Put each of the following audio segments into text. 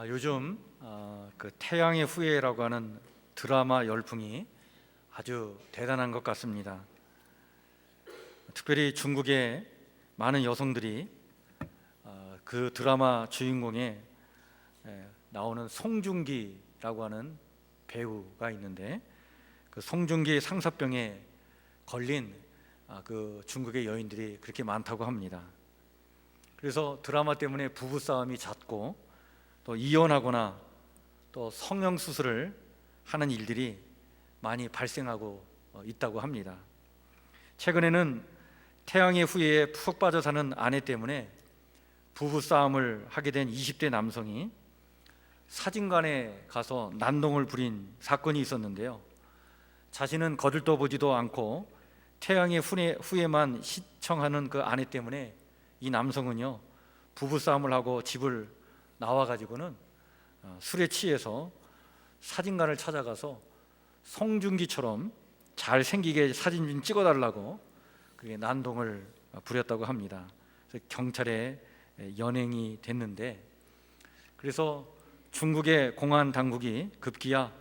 요즘 그 태양의 후예라고 하는 드라마 열풍이 아주 대단한 것 같습니다. 특별히 중국의 많은 여성들이 그 드라마 주인공에 나오는 송중기라고 하는 배우가 있는데, 그 송중기 상사병에 걸린 그 중국의 여인들이 그렇게 많다고 합니다. 그래서 드라마 때문에 부부싸움이 잦고, 또 이혼하거나 또 성형수술을 하는 일들이 많이 발생하고 있다고 합니다. 최근에는 태양의 후예에 푹 빠져 사는 아내 때문에 부부싸움을 하게 된 20대 남성이 사진관에 가서 난동을 부린 사건이 있었는데요, 자신은 거들떠보지도 않고 태양의 후예만 시청하는 그 아내 때문에 이 남성은요, 부부싸움을 하고 집을 나와가지고는 술에 취해서 사진관을 찾아가서 송중기처럼 잘생기게 사진 좀 찍어달라고 그게 난동을 부렸다고 합니다. 그래서 경찰에 연행이 됐는데, 그래서 중국의 공안 당국이 급기야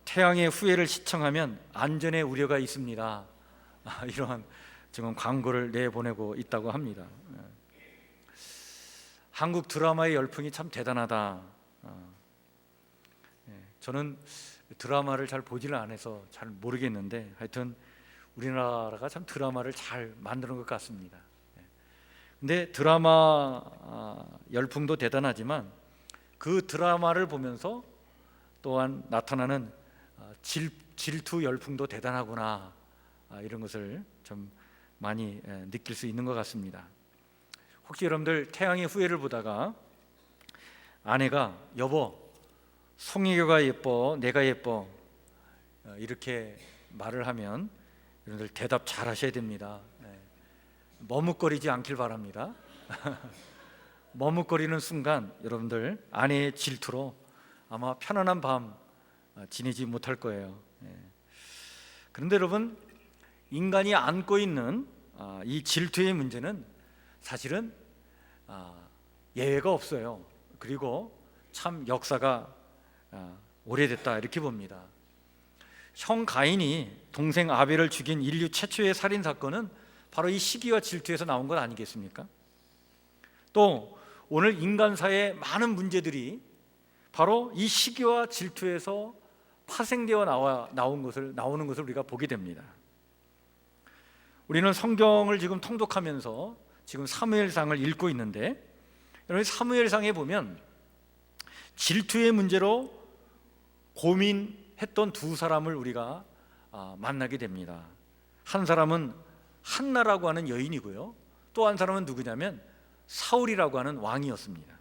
태양의 후예를 시청하면 안전에 우려가 있습니다, 이러한 지금 광고를 내보내고 있다고 합니다. 한국 드라마의 열풍이 참 대단하다. 저는 드라마를 잘 보지를 않아서 잘 모르겠는데, 하여튼 우리나라가 참 드라마를 잘 만드는 것 같습니다. 근데 드라마 열풍도 대단하지만 그 드라마를 보면서 또한 나타나는 질투 열풍도 대단하구나, 이런 것을 좀 많이 느낄 수 있는 것 같습니다. 혹시 여러분들 태양의 후예를 보다가 아내가 여보 송혜교가 예뻐, 내가 예뻐, 이렇게 말을 하면 여러분들 대답 잘 하셔야 됩니다. 머뭇거리지 않길 바랍니다. 머뭇거리는 순간 여러분들 아내의 질투로 아마 편안한 밤 지내지 못할 거예요. 그런데 여러분, 인간이 안고 있는 이 질투의 문제는 사실은 예외가 없어요. 그리고 참 역사가 오래됐다, 이렇게 봅니다. 형 가인이 동생 아벨을 죽인 인류 최초의 살인 사건은 바로 이 시기와 질투에서 나온 것 아니겠습니까? 또 오늘 인간사의 많은 문제들이 바로 이 시기와 질투에서 파생되어 나오는 것을 우리가 보게 됩니다. 우리는 성경을 지금 통독하면서 지금 사무엘상을 읽고 있는데, 여러분 사무엘상에 보면 질투의 문제로 고민했던 두 사람을 우리가 만나게 됩니다. 한 사람은 한나라고 하는 여인이고요, 또 한 사람은 누구냐면 사울이라고 하는 왕이었습니다.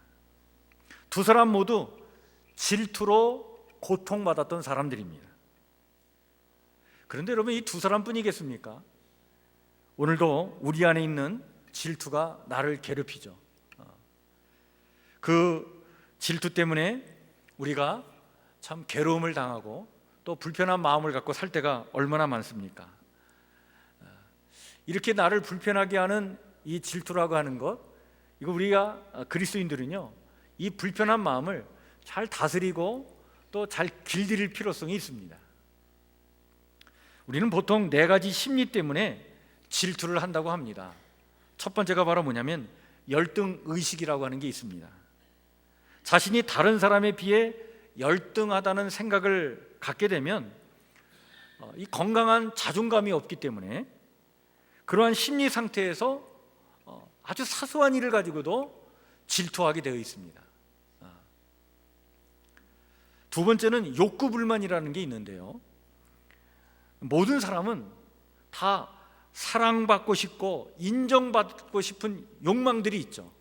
두 사람 모두 질투로 고통받았던 사람들입니다. 그런데 여러분, 이 두 사람뿐이겠습니까? 오늘도 우리 안에 있는 질투가 나를 괴롭히죠. 그 질투 때문에 우리가 참 괴로움을 당하고 또 불편한 마음을 갖고 살 때가 얼마나 많습니까? 이렇게 나를 불편하게 하는 이 질투라고 하는 것, 이거 우리가 그리스도인들은요, 이 불편한 마음을 잘 다스리고 또 잘 길들일 필요성이 있습니다. 우리는 보통 4가지 심리 때문에 질투를 한다고 합니다. 첫 번째가 바로 뭐냐면 열등의식이라고 하는 게 있습니다. 자신이 다른 사람에 비해 열등하다는 생각을 갖게 되면 이 건강한 자존감이 없기 때문에 그러한 심리 상태에서 아주 사소한 일을 가지고도 질투하게 되어 있습니다. 두 번째는 욕구불만이라는 게 있는데요, 모든 사람은 다 사랑받고 싶고 인정받고 싶은 욕망들이 있죠.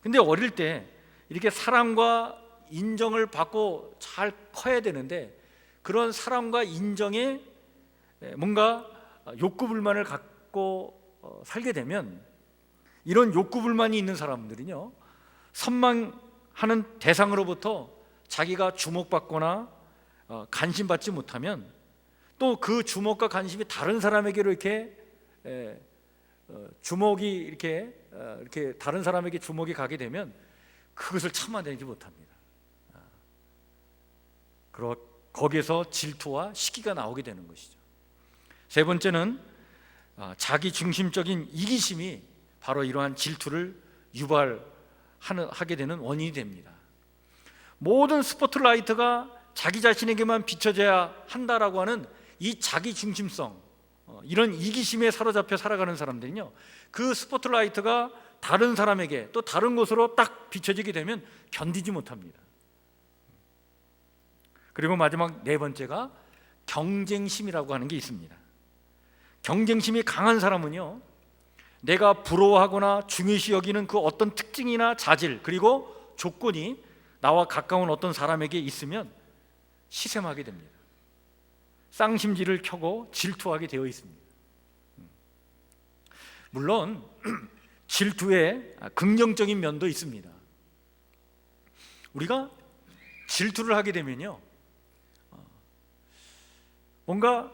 근데 어릴 때 이렇게 사랑과 인정을 받고 잘 커야 되는데, 그런 사랑과 인정에 뭔가 욕구불만을 갖고 살게 되면, 이런 욕구불만이 있는 사람들은요, 선망하는 대상으로부터 자기가 주목받거나 관심받지 못하면 또 그 주목과 관심이 다른 사람에게로 이렇게 주목이 이렇게 다른 사람에게 주목이 가게 되면 그것을 참아내지 못합니다. 거기에서 질투와 시기가 나오게 되는 것이죠. 세 번째는 자기 중심적인 이기심이 바로 이러한 질투를 유발하게 되는 원인이 됩니다. 모든 스포트라이트가 자기 자신에게만 비춰져야 한다라고 하는 이 자기 중심성, 이런 이기심에 사로잡혀 살아가는 사람들은요, 그 스포트라이트가 다른 사람에게 또 다른 곳으로 딱 비춰지게 되면 견디지 못합니다. 그리고 마지막 네 번째가 경쟁심이라고 하는 게 있습니다. 경쟁심이 강한 사람은요, 내가 부러워하거나 중요시 여기는 그 어떤 특징이나 자질, 그리고 조건이 나와 가까운 어떤 사람에게 있으면 시샘하게 됩니다. 쌍심지를 켜고 질투하게 되어 있습니다. 물론 질투에 긍정적인 면도 있습니다. 우리가 질투를 하게 되면요, 뭔가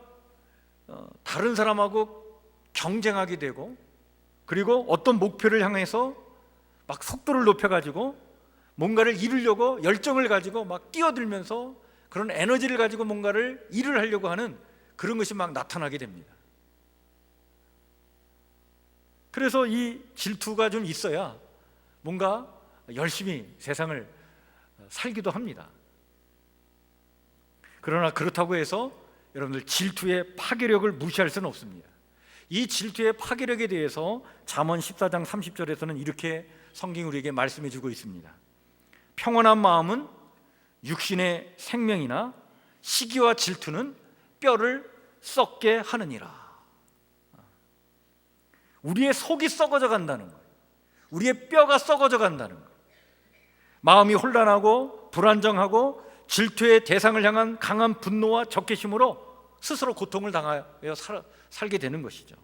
다른 사람하고 경쟁하게 되고, 그리고 어떤 목표를 향해서 막 속도를 높여가지고 뭔가를 이루려고 열정을 가지고 막 뛰어들면서 그런 에너지를 가지고 뭔가를 일을 하려고 하는 그런 것이 막 나타나게 됩니다. 그래서 이 질투가 좀 있어야 뭔가 열심히 세상을 살기도 합니다. 그러나 그렇다고 해서 여러분들 질투의 파괴력을 무시할 수는 없습니다. 이 질투의 파괴력에 대해서 잠언 14장 30절에서는 이렇게 성경이 우리에게 말씀해 주고 있습니다. 평온한 마음은 육신의 생명이나 시기와 질투는 뼈를 썩게 하느니라. 우리의 속이 썩어져 간다는 거예요. 우리의 뼈가 썩어져 간다는 거예요. 마음이 혼란하고 불안정하고 질투의 대상을 향한 강한 분노와 적개심으로 스스로 고통을 당하여 살게 되는 것이죠.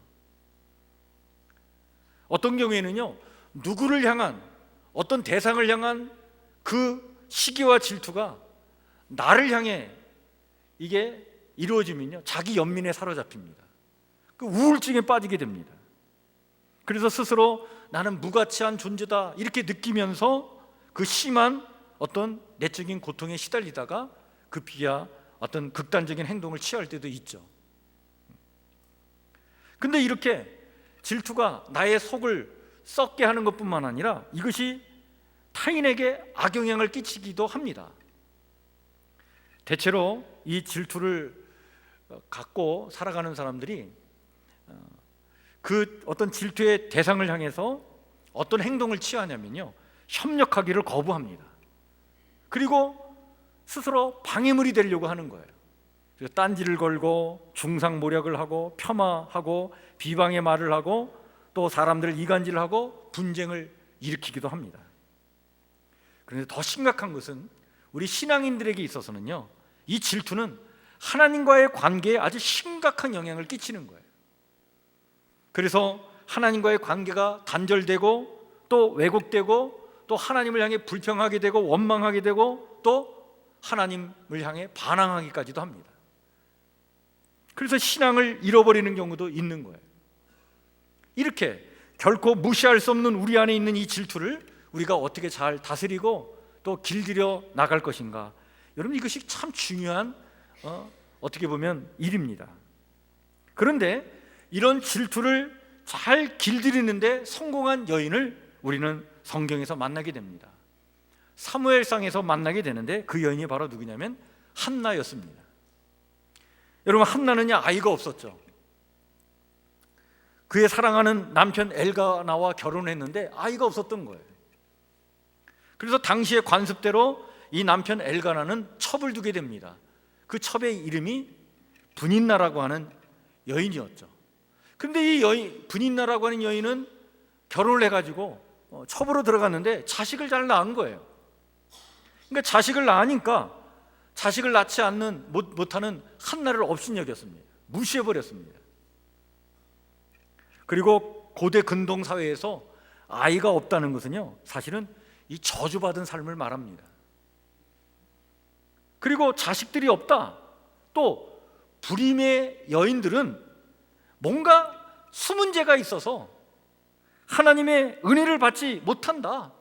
어떤 경우에는요, 누구를 향한, 어떤 대상을 향한 그 시기와 질투가 나를 향해 이게 이루어지면요, 자기 연민에 사로잡힙니다. 그 우울증에 빠지게 됩니다. 그래서 스스로 나는 무가치한 존재다 이렇게 느끼면서 그 심한 어떤 내적인 고통에 시달리다가 급기야 어떤 극단적인 행동을 취할 때도 있죠. 근데 이렇게 질투가 나의 속을 썩게 하는 것뿐만 아니라 이것이 타인에게 악영향을 끼치기도 합니다. 대체로 이 질투를 갖고 살아가는 사람들이 그 어떤 질투의 대상을 향해서 어떤 행동을 취하냐면요, 협력하기를 거부합니다. 그리고 스스로 방해물이 되려고 하는 거예요. 딴지를 걸고 중상모략을 하고 폄하하고 비방의 말을 하고 또 사람들을 이간질하고 분쟁을 일으키기도 합니다. 그런데 더 심각한 것은 우리 신앙인들에게 있어서는요, 이 질투는 하나님과의 관계에 아주 심각한 영향을 끼치는 거예요. 그래서 하나님과의 관계가 단절되고 또 왜곡되고 또 하나님을 향해 불평하게 되고 원망하게 되고 또 하나님을 향해 반항하기까지도 합니다. 그래서 신앙을 잃어버리는 경우도 있는 거예요. 이렇게 결코 무시할 수 없는 우리 안에 있는 이 질투를 우리가 어떻게 잘 다스리고 또 길들여 나갈 것인가, 여러분 이것이 참 중요한 어떻게 보면 일입니다. 그런데 이런 질투를 잘 길들이는데 성공한 여인을 우리는 성경에서 만나게 됩니다. 사무엘상에서 만나게 되는데 그 여인이 바로 누구냐면 한나였습니다. 여러분, 한나는요, 아이가 없었죠. 그의 사랑하는 남편 엘가나와 결혼했는데 아이가 없었던 거예요. 그래서 당시의 관습대로 이 남편 엘가나는 첩을 두게 됩니다. 그 첩의 이름이 분인나라고 하는 여인이었죠. 그런데 이 여인, 분인나라고 하는 여인은 결혼을 해가지고 첩으로 들어갔는데 자식을 잘 낳은 거예요. 그러니까 자식을 낳으니까 자식을 낳지 못하는 한나를 업신여겼습니다. 무시해버렸습니다. 그리고 고대 근동 사회에서 아이가 없다는 것은요, 사실은 이 저주받은 삶을 말합니다. 그리고 자식들이 없다, 또 불임의 여인들은 뭔가 숨은 죄가 있어서 하나님의 은혜를 받지 못한다,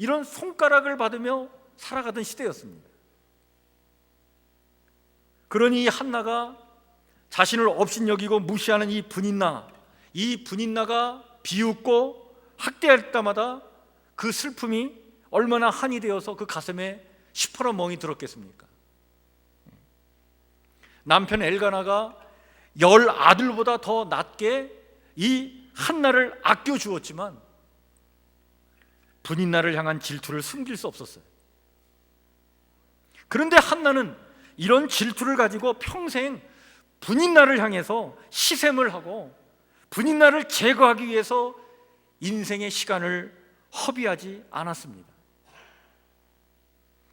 이런 손가락을 받으며 살아가던 시대였습니다. 그러니 한나가 자신을 업신여기고 무시하는 이 분인나가 비웃고 학대할 때마다 그 슬픔이 얼마나 한이 되어서 그 가슴에 시퍼런 멍이 들었겠습니까? 남편 엘가나가 10 아들보다 더 낮게 이 한나를 아껴주었지만 분인나를 향한 질투를 숨길 수 없었어요. 그런데 한나는 이런 질투를 가지고 평생 분인나를 향해서 시샘을 하고 분인나를 제거하기 위해서 인생의 시간을 허비하지 않았습니다.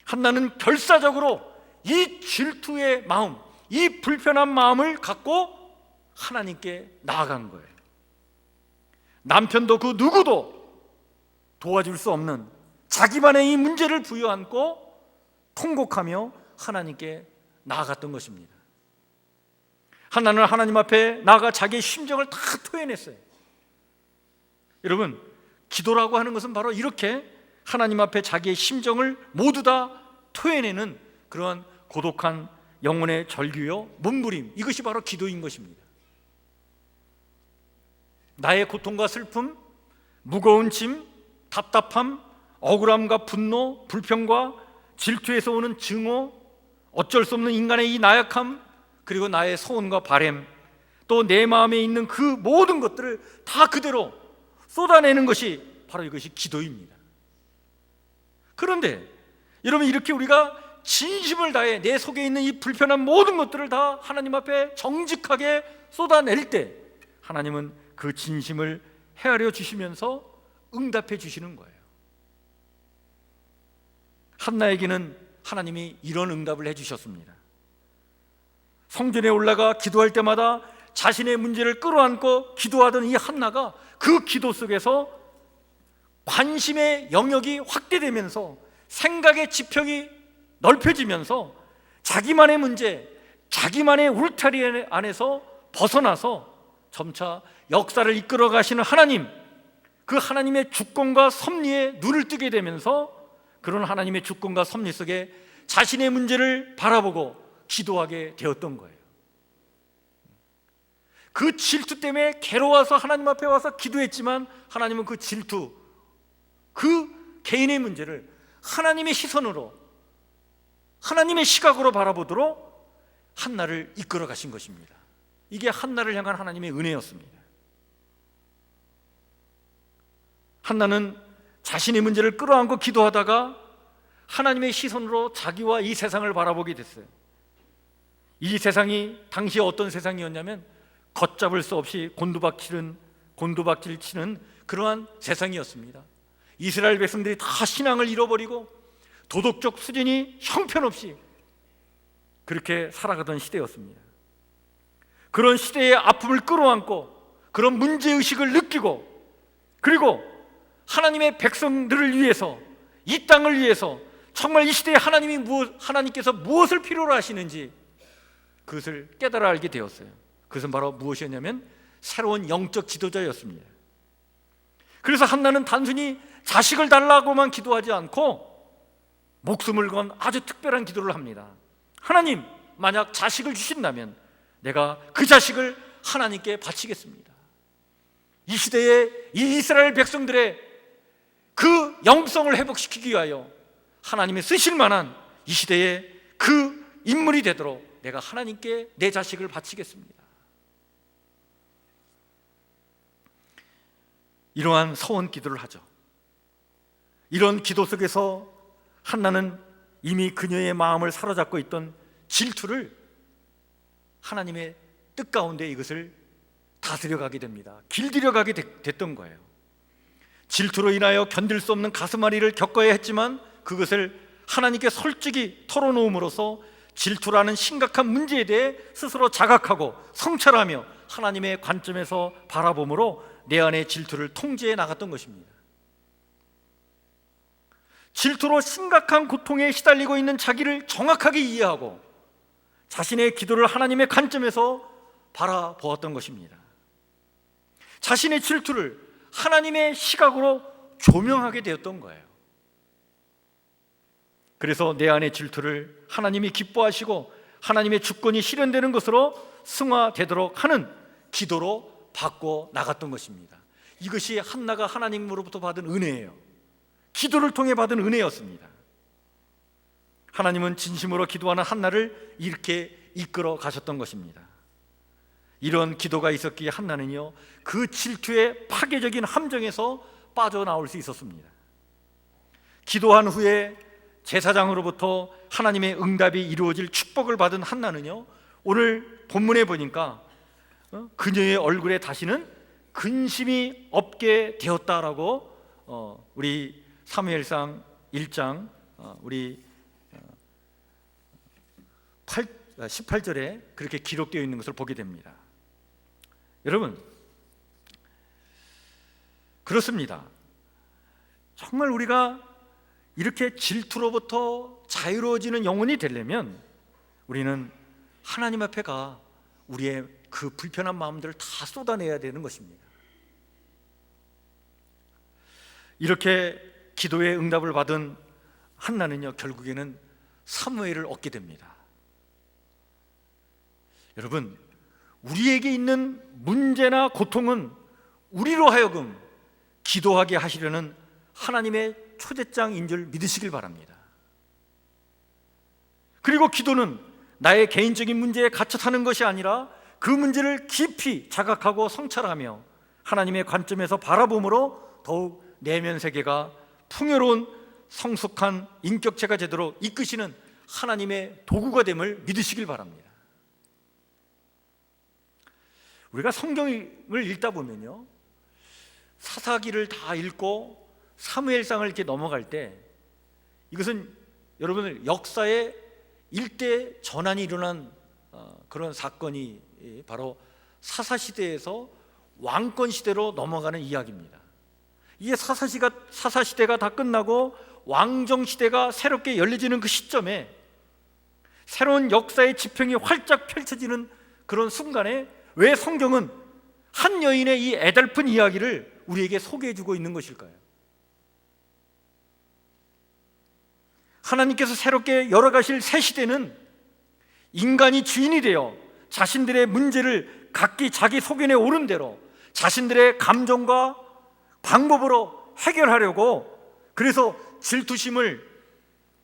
한나는 결사적으로 이 질투의 마음, 이 불편한 마음을 갖고 하나님께 나아간 거예요. 남편도 그 누구도 도와줄 수 없는 자기만의 이 문제를 부여안고 통곡하며 하나님께 나아갔던 것입니다. 한나는 하나님 앞에 나아가 자기의 심정을 다 토해냈어요. 여러분, 기도라고 하는 것은 바로 이렇게 하나님 앞에 자기의 심정을 모두 다 토해내는 그러한 고독한 영혼의 절규요 몸부림, 이것이 바로 기도인 것입니다. 나의 고통과 슬픔, 무거운 짐, 답답함, 억울함과 분노, 불평과 질투에서 오는 증오, 어쩔 수 없는 인간의 이 나약함, 그리고 나의 소원과 바램, 또 내 마음에 있는 그 모든 것들을 다 그대로 쏟아내는 것이 바로 이것이 기도입니다. 그런데 여러분, 이렇게 우리가 진심을 다해 내 속에 있는 이 불편한 모든 것들을 다 하나님 앞에 정직하게 쏟아낼 때 하나님은 그 진심을 헤아려 주시면서 응답해 주시는 거예요. 한나에게는 하나님이 이런 응답을 해 주셨습니다. 성전에 올라가 기도할 때마다 자신의 문제를 끌어안고 기도하던 이 한나가 그 기도 속에서 관심의 영역이 확대되면서 생각의 지평이 넓혀지면서 자기만의 문제, 자기만의 울타리 안에서 벗어나서 점차 역사를 이끌어 가시는 하나님, 그 하나님의 주권과 섭리에 눈을 뜨게 되면서 그런 하나님의 주권과 섭리 속에 자신의 문제를 바라보고 기도하게 되었던 거예요. 그 질투 때문에 괴로워서 하나님 앞에 와서 기도했지만 하나님은 그 질투, 그 개인의 문제를 하나님의 시선으로, 하나님의 시각으로 바라보도록 한나를 이끌어 가신 것입니다. 이게 한나를 향한 하나님의 은혜였습니다. 한나는 자신의 문제를 끌어안고 기도하다가 하나님의 시선으로 자기와 이 세상을 바라보게 됐어요. 이 세상이 당시에 어떤 세상이었냐면 걷잡을 수 없이 곤두박질 치는 그러한 세상이었습니다. 이스라엘 백성들이 다 신앙을 잃어버리고 도덕적 수준이 형편없이 그렇게 살아가던 시대였습니다. 그런 시대의 아픔을 끌어안고 그런 문제의식을 느끼고, 그리고 하나님의 백성들을 위해서, 이 땅을 위해서 정말 이 시대에 하나님께서 무엇을 필요로 하시는지 그것을 깨달아 알게 되었어요. 그것은 바로 무엇이었냐면 새로운 영적 지도자였습니다. 그래서 한나는 단순히 자식을 달라고만 기도하지 않고 목숨을 건 아주 특별한 기도를 합니다. 하나님, 만약 자식을 주신다면 내가 그 자식을 하나님께 바치겠습니다. 이 시대에 이 이스라엘 백성들의 그 영성을 회복시키기 위하여 하나님이 쓰실 만한 이 시대에 그 인물이 되도록 내가 하나님께 내 자식을 바치겠습니다. 이러한 서원 기도를 하죠. 이런 기도 속에서 한나는 이미 그녀의 마음을 사로잡고 있던 질투를 하나님의 뜻 가운데 이것을 다스려가게 됩니다. 길들여가게 됐던 거예요. 질투로 인하여 견딜 수 없는 가슴앓이를 겪어야 했지만 그것을 하나님께 솔직히 털어놓음으로써 질투라는 심각한 문제에 대해 스스로 자각하고 성찰하며 하나님의 관점에서 바라봄으로 내 안의 질투를 통제해 나갔던 것입니다. 질투로 심각한 고통에 시달리고 있는 자기를 정확하게 이해하고 자신의 기도를 하나님의 관점에서 바라보았던 것입니다. 자신의 질투를 하나님의 시각으로 조명하게 되었던 거예요. 그래서 내 안의 질투를 하나님이 기뻐하시고 하나님의 주권이 실현되는 것으로 승화되도록 하는 기도로 바꿔 나갔던 것입니다. 이것이 한나가 하나님으로부터 받은 은혜예요. 기도를 통해 받은 은혜였습니다. 하나님은 진심으로 기도하는 한나를 이렇게 이끌어 가셨던 것입니다. 이런 기도가 있었기에 한나는요, 그 질투의 파괴적인 함정에서 빠져나올 수 있었습니다. 기도한 후에 제사장으로부터 하나님의 응답이 이루어질 축복을 받은 한나는요, 오늘 본문에 보니까 그녀의 얼굴에 다시는 근심이 없게 되었다라고 우리 사무엘상 1장 우리 18절에 그렇게 기록되어 있는 것을 보게 됩니다. 여러분, 그렇습니다. 정말 우리가 이렇게 질투로부터 자유로워지는 영혼이 되려면 우리는 하나님 앞에 가 우리의 그 불편한 마음들을 다 쏟아내야 되는 것입니다. 이렇게 기도의 응답을 받은 한나는요, 결국에는 사무엘을 얻게 됩니다. 여러분, 우리에게 있는 문제나 고통은 우리로 하여금 기도하게 하시려는 하나님의 초대장인 줄 믿으시길 바랍니다. 그리고 기도는 나의 개인적인 문제에 갇혀 사는 것이 아니라 그 문제를 깊이 자각하고 성찰하며 하나님의 관점에서 바라봄으로 더욱 내면 세계가 풍요로운 성숙한 인격체가 되도록 이끄시는 하나님의 도구가 됨을 믿으시길 바랍니다. 우리가 성경을 읽다 보면요, 사사기를 다 읽고 사무엘상을 이렇게 넘어갈 때 이것은 여러분들 역사의 일대 전환이 일어난 그런 사건이 바로 사사시대에서 왕권시대로 넘어가는 이야기입니다. 이게 사사시대가 다 끝나고 왕정시대가 새롭게 열려지는 그 시점에 새로운 역사의 지평이 활짝 펼쳐지는 그런 순간에 왜 성경은 한 여인의 이 애달픈 이야기를 우리에게 소개해주고 있는 것일까요? 하나님께서 새롭게 열어가실 새 시대는 인간이 주인이 되어 자신들의 문제를 각기 자기 소견에 오른 대로 자신들의 감정과 방법으로 해결하려고, 그래서 질투심을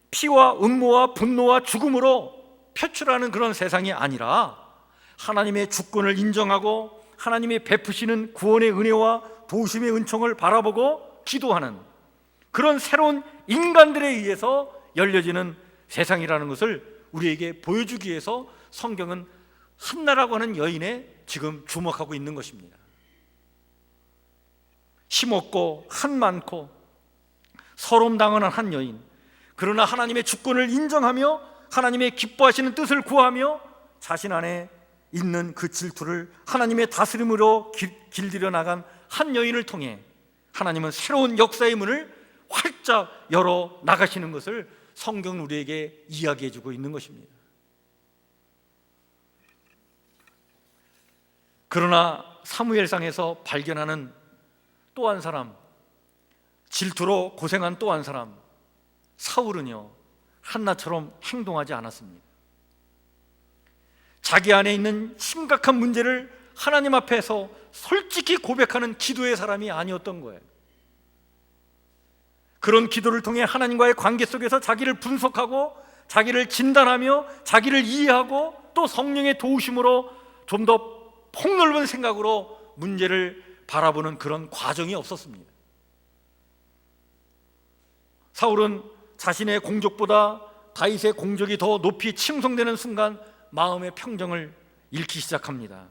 피와 음모와 분노와 죽음으로 표출하는 그런 세상이 아니라 하나님의 주권을 인정하고 하나님이 베푸시는 구원의 은혜와 도우심의 은총을 바라보고 기도하는 그런 새로운 인간들에 의해서 열려지는 세상이라는 것을 우리에게 보여주기 위해서 성경은 한나라고 하는 여인에 지금 주목하고 있는 것입니다. 힘없고 한 많고 서름당하는 한 여인, 그러나 하나님의 주권을 인정하며 하나님의 기뻐하시는 뜻을 구하며 자신 안에 있는 그 질투를 하나님의 다스림으로 길들여 나간 한 여인을 통해 하나님은 새로운 역사의 문을 활짝 열어 나가시는 것을 성경은 우리에게 이야기해 주고 있는 것입니다. 그러나 사무엘상에서 발견하는 또 한 사람, 질투로 고생한 또 한 사람, 사울은요, 한나처럼 행동하지 않았습니다. 자기 안에 있는 심각한 문제를 하나님 앞에서 솔직히 고백하는 기도의 사람이 아니었던 거예요. 그런 기도를 통해 하나님과의 관계 속에서 자기를 분석하고 자기를 진단하며 자기를 이해하고 또 성령의 도우심으로 좀 더 폭넓은 생각으로 문제를 바라보는 그런 과정이 없었습니다. 사울은 자신의 공적보다 다윗의 공적이 더 높이 칭송되는 순간 마음의 평정을 잃기 시작합니다.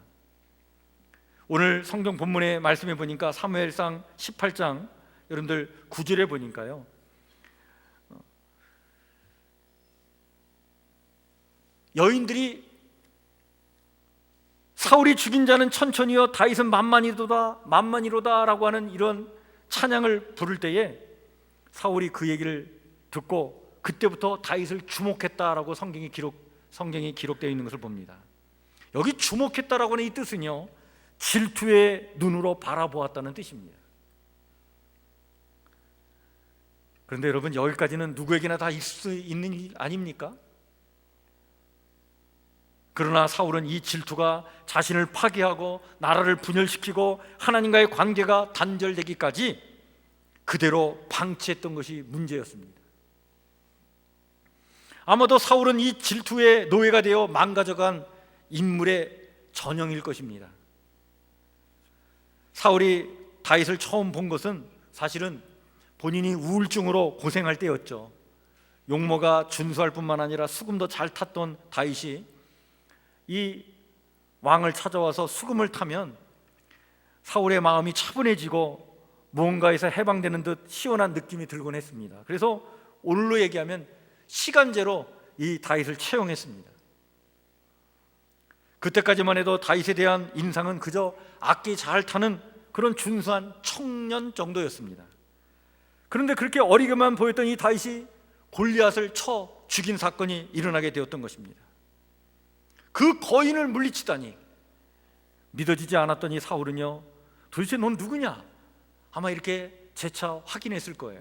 오늘 성경 본문의 말씀에 보니까 사무엘상 18장 여러분들 9절에 보니까요, 여인들이 사울이 죽인 자는 천천히요 다윗은 만만이로다 라고 하는 이런 찬양을 부를 때에 사울이 그 얘기를 듣고 그때부터 다윗을 주목했다라고 성경이 기록되어 있는 것을 봅니다. 여기 주목했다라고 하는 이 뜻은요, 질투의 눈으로 바라보았다는 뜻입니다. 그런데 여러분, 여기까지는 누구에게나 다 있을 수 있는 일 아닙니까? 그러나 사울은 이 질투가 자신을 파괴하고 나라를 분열시키고 하나님과의 관계가 단절되기까지 그대로 방치했던 것이 문제였습니다. 아마도 사울은 이 질투의 노예가 되어 망가져간 인물의 전형일 것입니다. 사울이 다윗을 처음 본 것은 사실은 본인이 우울증으로 고생할 때였죠. 용모가 준수할 뿐만 아니라 수금도 잘 탔던 다윗이 이 왕을 찾아와서 수금을 타면 사울의 마음이 차분해지고 무언가에서 해방되는 듯 시원한 느낌이 들곤 했습니다. 그래서 오늘로 얘기하면 시간제로 이 다윗을 채용했습니다. 그때까지만 해도 다윗에 대한 인상은 그저 악기 잘 타는 그런 준수한 청년 정도였습니다. 그런데 그렇게 어리게만 보였던 이 다윗이 골리앗을 쳐 죽인 사건이 일어나게 되었던 것입니다. 그 거인을 물리치다니 믿어지지 않았던 이 사울은요, 도대체 넌 누구냐? 아마 이렇게 재차 확인했을 거예요.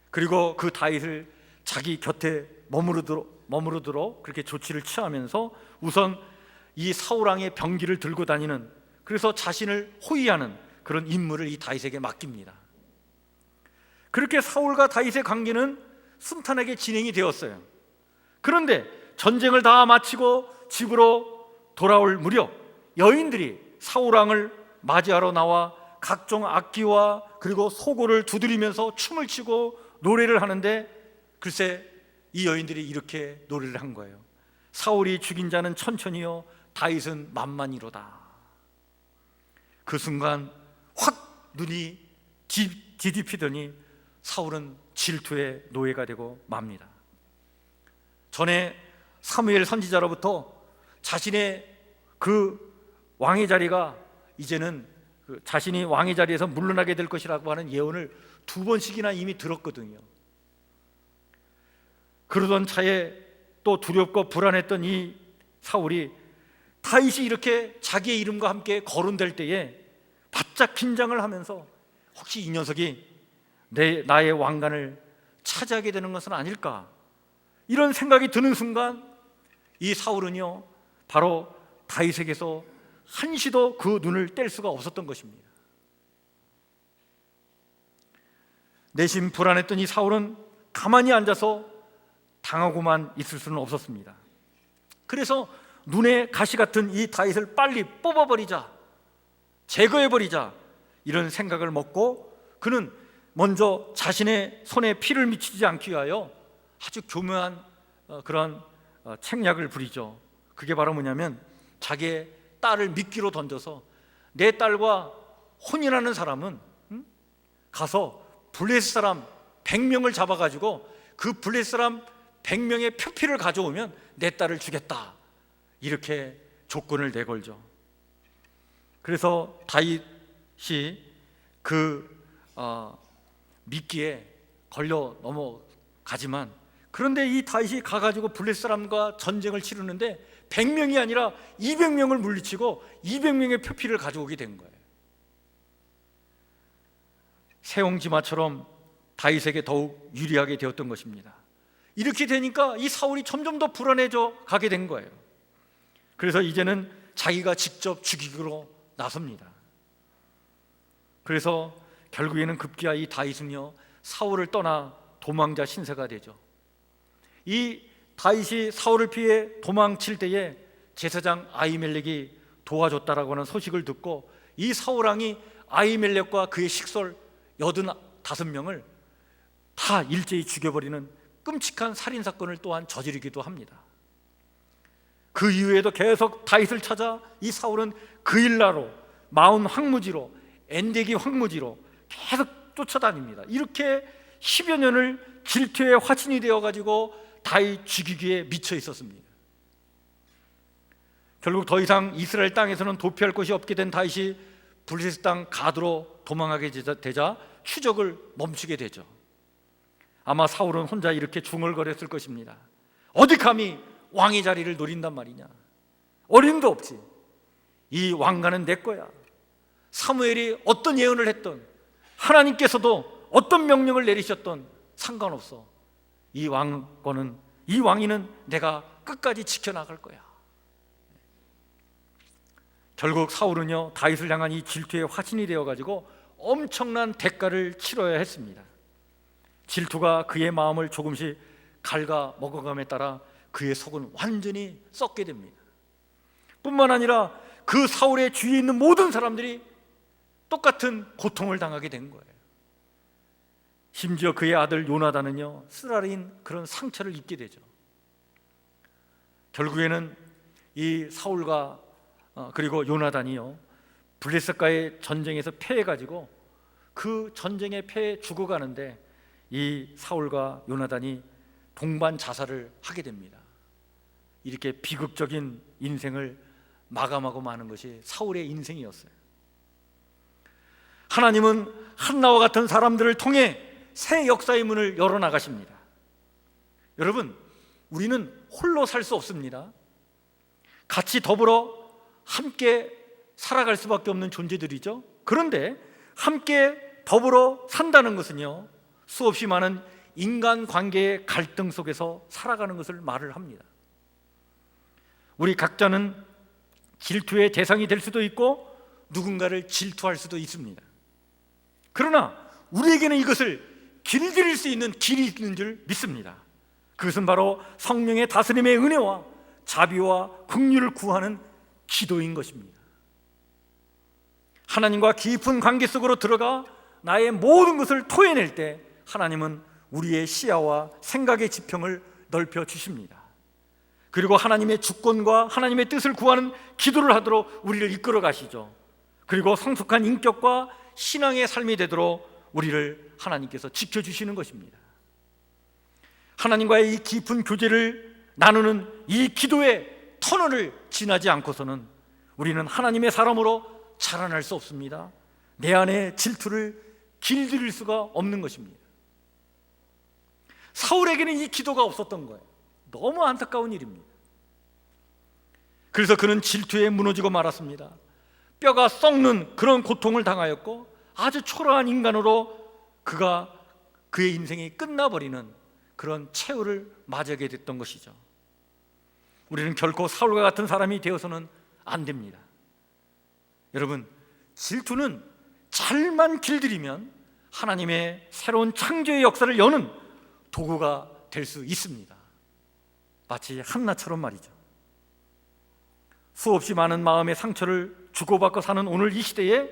그리고 그 다윗을 자기 곁에 머무르도록 그렇게 조치를 취하면서 우선 이 사울왕의 병기를 들고 다니는, 그래서 자신을 호위하는 그런 임무를 이 다윗에게 맡깁니다. 그렇게 사울과 다윗의 관계는 순탄하게 진행이 되었어요. 그런데 전쟁을 다 마치고 집으로 돌아올 무렵 여인들이 사울왕을 맞이하러 나와 각종 악기와 그리고 소고를 두드리면서 춤을 추고 노래를 하는데, 글쎄 이 여인들이 이렇게 노래를 한 거예요. 사울이 죽인 자는 천천히요, 다윗은 만만이로다. 그 순간 확 눈이 뒤집히더니 사울은 질투의 노예가 되고 맙니다. 전에 사무엘 선지자로부터 자신의 그 왕의 자리가 이제는 자신이 왕의 자리에서 물러나게 될 것이라고 하는 예언을 2번씩이나 이미 들었거든요. 그러던 차에 또 두렵고 불안했던 이 사울이 다윗이 이렇게 자기의 이름과 함께 거론될 때에 바짝 긴장을 하면서 혹시 이 녀석이 나의 왕관을 차지하게 되는 것은 아닐까, 이런 생각이 드는 순간 이 사울은요, 바로 다윗에게서 한시도 그 눈을 뗄 수가 없었던 것입니다. 내심 불안했던 이 사울은 가만히 앉아서 당하고만 있을 수는 없었습니다. 그래서 눈에 가시 같은 이 다윗을 빨리 뽑아버리자, 제거해버리자, 이런 생각을 먹고 그는 먼저 자신의 손에 피를 미치지 않기 위하여 아주 교묘한 그런 책략을 부리죠. 그게 바로 뭐냐면 자기의 딸을 미끼로 던져서 내 딸과 혼인하는 사람은 가서 블레셋 사람 100명을 잡아가지고 그 블레셋 사람 100명의 표피를 가져오면 내 딸을 주겠다, 이렇게 조건을 내걸죠. 그래서 다윗이 그 미끼에 걸려 넘어가지만, 그런데 이 다윗이 가가지고 블레셋 사람과 전쟁을 치르는데 100명이 아니라 200명을 물리치고 200명의 표피를 가져오게 된 거예요. 세옹지마처럼 다윗에게 더욱 유리하게 되었던 것입니다. 이렇게 되니까 이 사울이 점점 더 불안해져 가게 된 거예요. 그래서 이제는 자기가 직접 죽이기로 나섭니다. 그래서 결국에는 급기야 이 다윗은요, 사울을 떠나 도망자 신세가 되죠. 이 다윗이 사울을 피해 도망칠 때에 제사장 아히멜렉이 도와줬다라고 하는 소식을 듣고 이 사울왕이 아히멜렉과 그의 식솔 85명을 다 일제히 죽여버리는 끔찍한 살인사건을 또한 저지르기도 합니다. 그 이후에도 계속 다윗을 찾아 이 사울은 그일라로, 마온 황무지로, 엔데기 황무지로 계속 쫓아다닙니다. 이렇게 10여 년을 질투의 화신이 되어가지고 다윗 죽이기에 미쳐 있었습니다. 결국 더 이상 이스라엘 땅에서는 도피할 곳이 없게 된 다윗이 블레셋 땅 가드로 도망하게 되자 추적을 멈추게 되죠. 아마 사울은 혼자 이렇게 중얼거렸을 것입니다. 어디 감히 왕의 자리를 노린단 말이냐, 어림도 없지, 이 왕관은 내 거야. 사무엘이 어떤 예언을 했던, 하나님께서도 어떤 명령을 내리셨던 상관없어. 이 왕권은, 이 왕위는 내가 끝까지 지켜나갈 거야. 결국 사울은요, 다윗을 향한 이 질투의 화신이 되어가지고 엄청난 대가를 치러야 했습니다. 질투가 그의 마음을 조금씩 갉아 먹어감에 따라 그의 속은 완전히 썩게 됩니다. 뿐만 아니라 그 사울의 주위에 있는 모든 사람들이 똑같은 고통을 당하게 된 거예요. 심지어 그의 아들 요나단은요, 쓰라린 그런 상처를 입게 되죠. 결국에는 이 사울과 그리고 요나단이요, 블레셋과의 전쟁에서 패해가지고 그 전쟁에 패해 죽어가는데 이 사울과 요나단이 동반 자살을 하게 됩니다. 이렇게 비극적인 인생을 마감하고 마는 것이 사울의 인생이었어요. 하나님은 한나와 같은 사람들을 통해 새 역사의 문을 열어나가십니다. 여러분, 우리는 홀로 살 수 없습니다. 같이 더불어 함께 살아갈 수밖에 없는 존재들이죠. 그런데 함께 더불어 산다는 것은요, 수없이 많은 인간관계의 갈등 속에서 살아가는 것을 말을 합니다. 우리 각자는 질투의 대상이 될 수도 있고 누군가를 질투할 수도 있습니다. 그러나 우리에게는 이것을 길들일 수 있는 길이 있는 줄 믿습니다. 그것은 바로 성령의 다스림의 은혜와 자비와 긍휼을 구하는 기도인 것입니다. 하나님과 깊은 관계 속으로 들어가 나의 모든 것을 토해낼 때 하나님은 우리의 시야와 생각의 지평을 넓혀 주십니다. 그리고 하나님의 주권과 하나님의 뜻을 구하는 기도를 하도록 우리를 이끌어 가시죠. 그리고 성숙한 인격과 신앙의 삶이 되도록 우리를 하나님께서 지켜주시는 것입니다. 하나님과의 이 깊은 교제를 나누는 이 기도의 터널을 지나지 않고서는 우리는 하나님의 사람으로 자라날 수 없습니다. 내 안에 질투를 길들일 수가 없는 것입니다. 사울에게는 이 기도가 없었던 거예요. 너무 안타까운 일입니다. 그래서 그는 질투에 무너지고 말았습니다. 뼈가 썩는 그런 고통을 당하였고 아주 초라한 인간으로 그가 그의 인생이 끝나버리는 그런 최후를 맞이하게 됐던 것이죠. 우리는 결코 사울과 같은 사람이 되어서는 안 됩니다. 여러분, 질투는 잘만 길들이면 하나님의 새로운 창조의 역사를 여는 도구가 될 수 있습니다. 마치 한나처럼 말이죠. 수없이 많은 마음의 상처를 주고받고 사는 오늘 이 시대에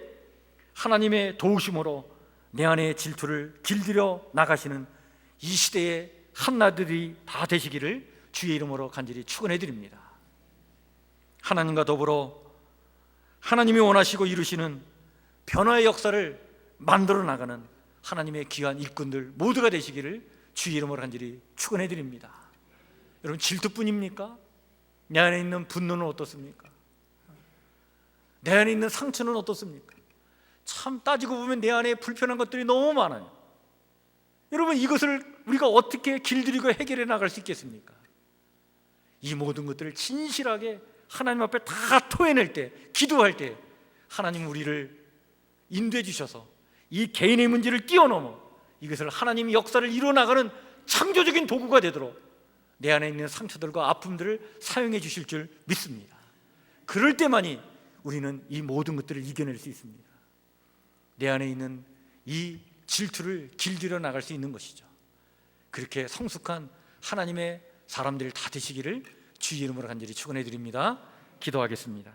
하나님의 도우심으로 내 안의 질투를 길들여 나가시는 이 시대의 한나들이 다 되시기를 주의 이름으로 간절히 축원해 드립니다. 하나님과 더불어 하나님이 원하시고 이루시는 변화의 역사를 만들어 나가는 하나님의 귀한 일꾼들 모두가 되시기를 주의 이름으로 간절히 축원해 드립니다. 여러분, 질투뿐입니까? 내 안에 있는 분노는 어떻습니까? 내 안에 있는 상처는 어떻습니까? 참 따지고 보면 내 안에 불편한 것들이 너무 많아요. 여러분, 이것을 우리가 어떻게 길들이고 해결해 나갈 수 있겠습니까? 이 모든 것들을 진실하게 하나님 앞에 다 토해낼 때, 기도할 때 하나님 우리를 인도해 주셔서 이 개인의 문제를 뛰어넘어 이것을 하나님의 역사를 이뤄나가는 창조적인 도구가 되도록 내 안에 있는 상처들과 아픔들을 사용해 주실 줄 믿습니다. 그럴 때만이 우리는 이 모든 것들을 이겨낼 수 있습니다. 내 안에 있는 이 질투를 길들여 나갈 수 있는 것이죠. 그렇게 성숙한 하나님의 사람들 다 되시기를 주의 이름으로 간절히 축원해 드립니다. 기도하겠습니다.